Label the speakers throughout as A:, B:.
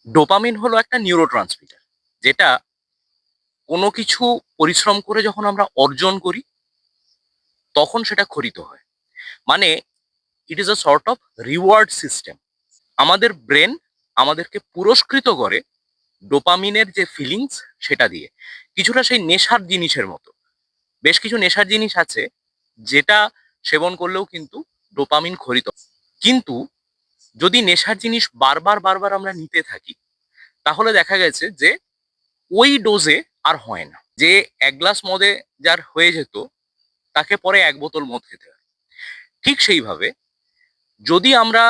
A: Dopamine হলো একটা neurotransmitter, যেটা কোনো কিছু পরিশ্রম করে যখন আমরা অর্জন করি তখন সেটা খরিত হয়। মানে it is a sort of reward system. আমাদের ব্রেন আমাদেরকে পুরস্কৃত করে ডোপামিনের যে ফিলিংস সেটা দিয়ে। কিছুটা সেই নেশার জিনিসের মতো। বেশ কিছু নেশার জিনিস আছে যেটা সেবন করলেও কিন্তু ডোপামিন খরিত হয়। কিন্তু যদি নেশার জিনিস বারবার বারবার আমরা নিতে থাকি, তাহলে দেখা গেছে যে ওই ডোজে আর হয় না। যে ১ গ্লাস মদে যার হয়ে যেত, তাকে পরে ১ বোতল মদ খেতে হয়। ঠিক সেইভাবে যদি আমরা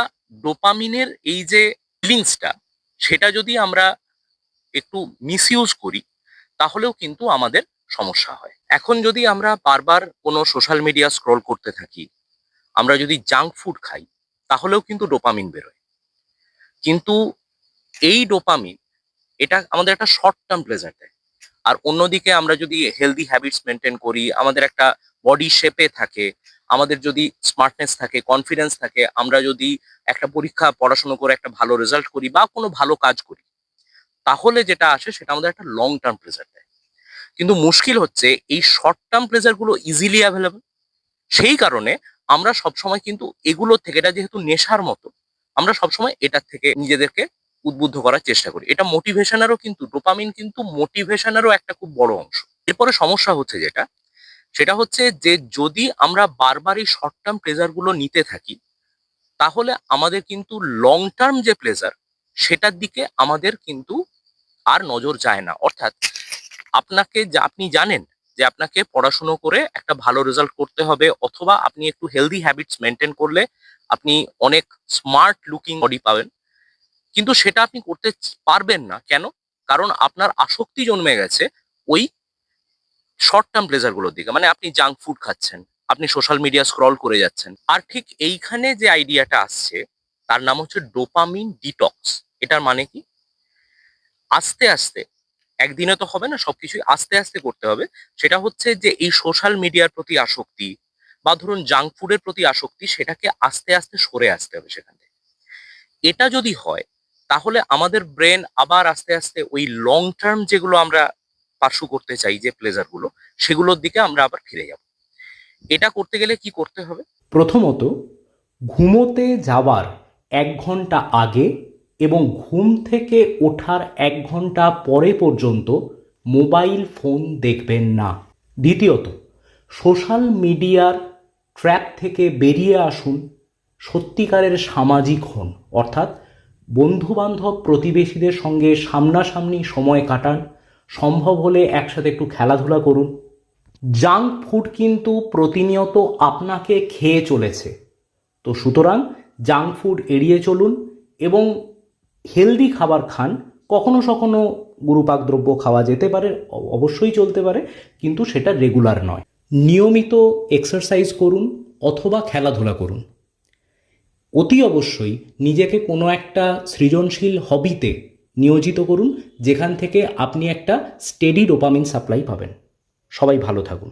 A: ডোপামিনের এই যে ফিলিংসটা, সেটা যদি আমরা একটু মিসইউজ করি, তাহলেও কিন্তু আমাদের সমস্যা হয়। এখন যদি আমরা বারবার কোনো সোশ্যাল মিডিয়া স্ক্রল করতে থাকি, আমরা যদি জাঙ্ক ফুড খাই, তাহলেও কিন্তু ডোপামিন বেরোয়। কিন্তু এই ডোপামিন, এটা আমাদের একটা শর্ট টার্ম প্লেজার দেয়। আর অন্যদিকে আমরা যদি হেলদি হ্যাবিটস মেনটেন করি, আমাদের একটা বডি শেপে থাকে, আমাদের যদি স্মার্টনেস থাকে, কনফিডেন্স থাকে, আমরা যদি একটা পরীক্ষা পড়াশোনা করে একটা ভালো রেজাল্ট করি বা কোনো ভালো কাজ করি, তাহলে যেটা আসে সেটা আমাদের একটা লং টার্ম প্লেজার দেয়। কিন্তু মুশকিল হচ্ছে এই শর্ট টার্ম প্লেজার গুলো ইজিলি অ্যাভেলেবল। সেই কারণে আমরা সবসময় কিন্তু এগুলোর থেকে, এটা যেহেতু নেশার মতো, আমরা সবসময় এটার থেকে নিজেদেরকে উদ্বুদ্ধ করার চেষ্টা করি। এটা মোটিভেশনেরও কিন্তু, ডোপামিন কিন্তু মোটিভেশনেরও একটা খুব বড় অংশ। এরপরে সমস্যা হচ্ছে যেটা, সেটা হচ্ছে যে যদি আমরা বারবার এই শর্ট টার্ম প্লেজার গুলো নিতে থাকি, তাহলে আমাদের কিন্তু লং টার্ম যে প্লেজার, সেটার দিকে আমাদের কিন্তু আর নজর যায় না। অর্থাৎ আপনি জানেন যে আপনাকে পড়াশুনো করে একটা ভালো রেজাল্ট করতে হবে, অথবা আপনি একটু হেলদি হ্যাবিটস মেনটেন করলে আপনি অনেক স্মার্ট লুকিং বডি পাবেন। কিন্তু সেটা আপনি করতে পারবেন না। কেন? কারণ আপনার আসক্তি জন্মে গেছে ওই শর্ট টার্ম প্লেজার গুলোর দিকে। মানে আপনি জাঙ্ক ফুড খাচ্ছেন, আপনি সোশ্যাল মিডিয়া স্ক্রল করে যাচ্ছেন। আর ঠিক এইখানে যে আইডিয়াটা আসছে, তার নাম হচ্ছে ডোপামিন ডিটক্স। এটার মানে কি? আস্তে আস্তে, একদিনে তো হবে না, সবকিছুই আস্তে আস্তে করতে হবে। সেটা হচ্ছে যে এই সোশ্যাল মিডিয়ার প্রতি আসক্তি বা ধরুন জাঙ্ক ফুডের প্রতি আসক্তি, সেটাকে আস্তে আস্তে সরে আসতে হবে সেখান থেকে। এটা যদি হয়, তাহলে আমাদের ব্রেন আবার আস্তে আস্তে ওই লং টার্ম যেগুলো আমরা পার্সু করতে চাই, যে প্লেজার গুলো, সেগুলোর দিকে আমরা আবার ফিরে যাব। এটা করতে গেলে কি করতে হবে?
B: প্রথমত, ঘুমোতে যাওয়ার ১ ঘন্টা আগে এবং ঘুম থেকে ওঠার ১ ঘন্টা পরে পর্যন্ত মোবাইল ফোন দেখবেন না। দ্বিতীয়ত, সোশ্যাল মিডিয়ার ট্র্যাপ থেকে বেরিয়ে আসুন, সত্যিকারের সামাজিক হন। অর্থাৎ বন্ধুবান্ধব প্রতিবেশীদের সঙ্গে সামনাসামনি সময় কাটান, সম্ভব হলে একসাথে একটু খেলাধুলা করুন। জাঙ্ক ফুড কিন্তু প্রতিনিয়ত আপনাকে খেয়ে চলেছে, তো সুতরাং জাঙ্ক ফুড এড়িয়ে চলুন এবং হেলদি খাবার খান। কখনো কখনো গুরুপাক দ্রব্য খাওয়া যেতে পারে, অবশ্যই চলতে পারে, কিন্তু সেটা রেগুলার নয়। নিয়মিত এক্সারসাইজ করুন অথবা খেলাধুলা করুন। অতি অবশ্যই নিজেকে কোনো একটা সৃজনশীল হবিতে নিয়োজিত করুন, যেখান থেকে আপনি একটা স্টেডি ডোপামিন সাপ্লাই পাবেন। সবাই ভালো থাকুন।